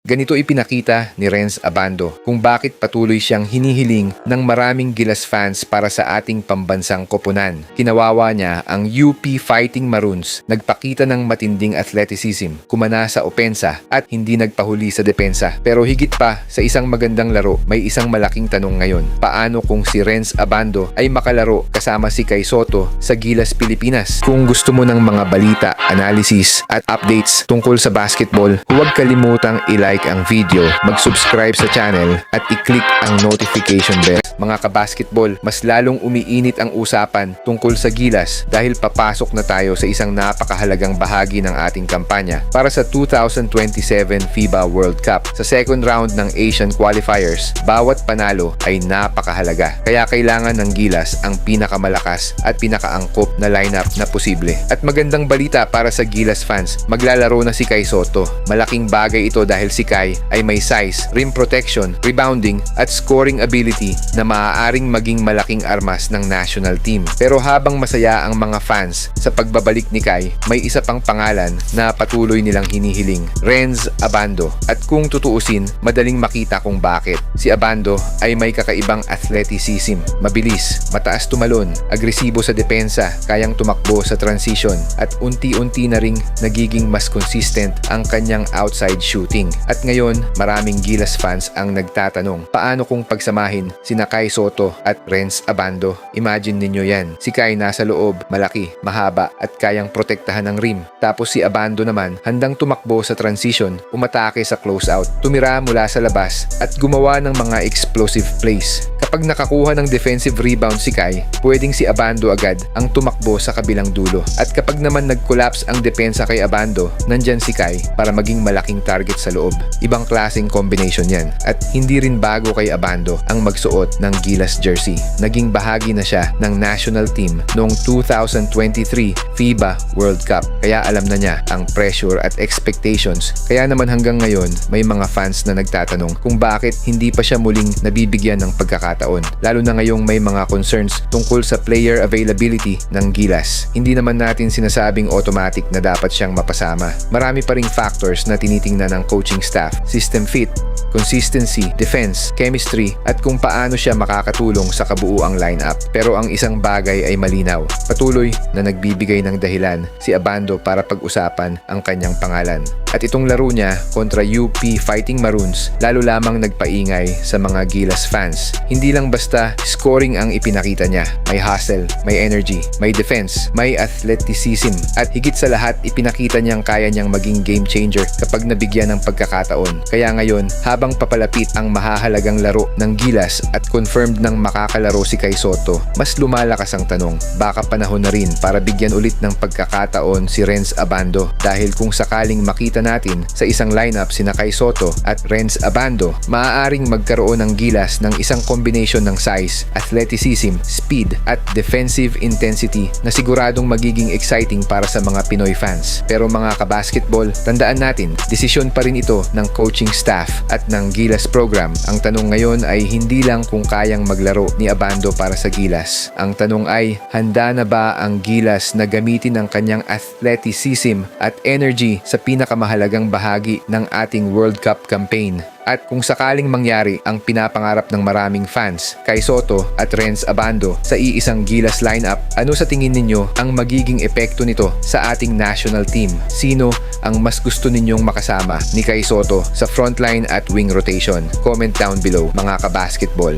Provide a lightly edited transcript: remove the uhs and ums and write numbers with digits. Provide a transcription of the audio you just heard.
Ganito ipinakita ni Renz Abando kung bakit patuloy siyang hinihiling ng maraming Gilas fans para sa ating pambansang koponan. Kinawawa niya ang UP Fighting Maroons, nagpakita ng matinding athleticism, kumana sa opensa at hindi nagpahuli sa depensa. Pero higit pa sa isang magandang laro, may isang malaking tanong ngayon. Paano kung si Renz Abando ay makalaro kasama si Kai Sotto sa Gilas Pilipinas? Kung gusto mo ng mga balita, analysis at updates tungkol sa basketball, huwag kalimutang i-like ang video, mag-subscribe sa channel at i-click ang notification bell. Mga kabasketball, mas lalong umiinit ang usapan tungkol sa Gilas dahil papasok na tayo sa isang napakahalagang bahagi ng ating kampanya para sa 2027 FIBA World Cup. Sa second round ng Asian Qualifiers, bawat panalo ay napakahalaga. Kaya kailangan ng Gilas ang pinakamalakas at pinakaangkop na lineup na posible. At magandang balita para sa Gilas fans, maglalaro na si Kai Sotto. Malaking bagay ito dahil si Kai ay may size, rim protection, rebounding at scoring ability na maaaring maging malaking armas ng national team. Pero habang masaya ang mga fans sa pagbabalik ni Kai, may isa pang pangalan na patuloy nilang hinihiling, Renz Abando. At kung tutuusin, madaling makita kung bakit. Si Abando ay may kakaibang athleticism, mabilis, mataas tumalon, agresibo sa depensa, kayang tumakbo sa transition at unti-unti na ring nagiging mas consistent ang kanyang outside shooting. At ngayon, maraming Gilas fans ang nagtatanong, paano kung pagsamahin sina Kai Sotto at Renz Abando? Imagine ninyo yan. Si Kai nasa loob, malaki, mahaba at kayang protektahan ng rim. Tapos si Abando naman, handang tumakbo sa transition, umatake sa closeout, tumira mula sa labas at gumawa ng mga explosive plays. Kapag nakakuha ng defensive rebound si Kai, pwedeng si Abando agad ang tumakbo sa kabilang dulo. At kapag naman nag-collapse ang depensa kay Abando, nandyan si Kai para maging malaking target sa loob. Ibang klaseng combination yan. At hindi rin bago kay Abando ang magsuot ng Gilas jersey. Naging bahagi na siya ng national team noong 2023 FIBA World Cup. Kaya alam na niya ang pressure at expectations. Kaya naman hanggang ngayon, may mga fans na nagtatanong kung bakit hindi pa siya muling nabibigyan ng pagkakataon. Lalo na ngayong may mga concerns tungkol sa player availability ng Gilas. Hindi naman natin sinasabing automatic na dapat siyang mapasama. Marami pa ring factors na tinitingnan ng coaching staff, system fit, consistency, defense, chemistry, at kung paano siya makakatulong sa kabuuang lineup. Pero ang isang bagay ay malinaw. Patuloy na nagbibigay ng dahilan si Abando para pag-usapan ang kanyang pangalan. At itong laro niya kontra UP Fighting Maroons lalo lamang nagpaingay sa mga Gilas fans. Hindi lang basta scoring ang ipinakita niya. May hustle, may energy, may defense, may athleticism, at higit sa lahat ipinakita niyang kaya niyang maging game changer kapag nabigyan ng pagkakataon. Kaya ngayon, habang papalapit ang mahahalagang laro ng Gilas at confirmed ng makakalaro si Kai Sotto, mas lumalakas ang tanong, baka panahon na rin para bigyan ulit ng pagkakataon si Renz Abando dahil kung sakaling makita natin sa isang lineup sina Kai Sotto at Renz Abando, maaaring magkaroon ng Gilas ng isang combination ng size, athleticism, speed at defensive intensity na siguradong magiging exciting para sa mga Pinoy fans. Pero mga kabasketball, tandaan natin, desisyon pa rin ito ng coaching staff at ng Gilas program. Ang tanong ngayon ay hindi lang kung kayang maglaro ni Abando para sa Gilas. Ang tanong ay, handa na ba ang Gilas na gamitin ang kanyang athleticism at energy sa pinakamahalagang bahagi ng ating World Cup campaign? At kung sakaling mangyari ang pinapangarap ng maraming fans, Kai Sotto at Renz Abando sa iisang Gilas lineup, ano sa tingin ninyo ang magiging epekto nito sa ating national team? Sino ang mas gusto ninyong makasama ni Kai Sotto sa frontline at wing rotation? Comment down below mga kabasketball.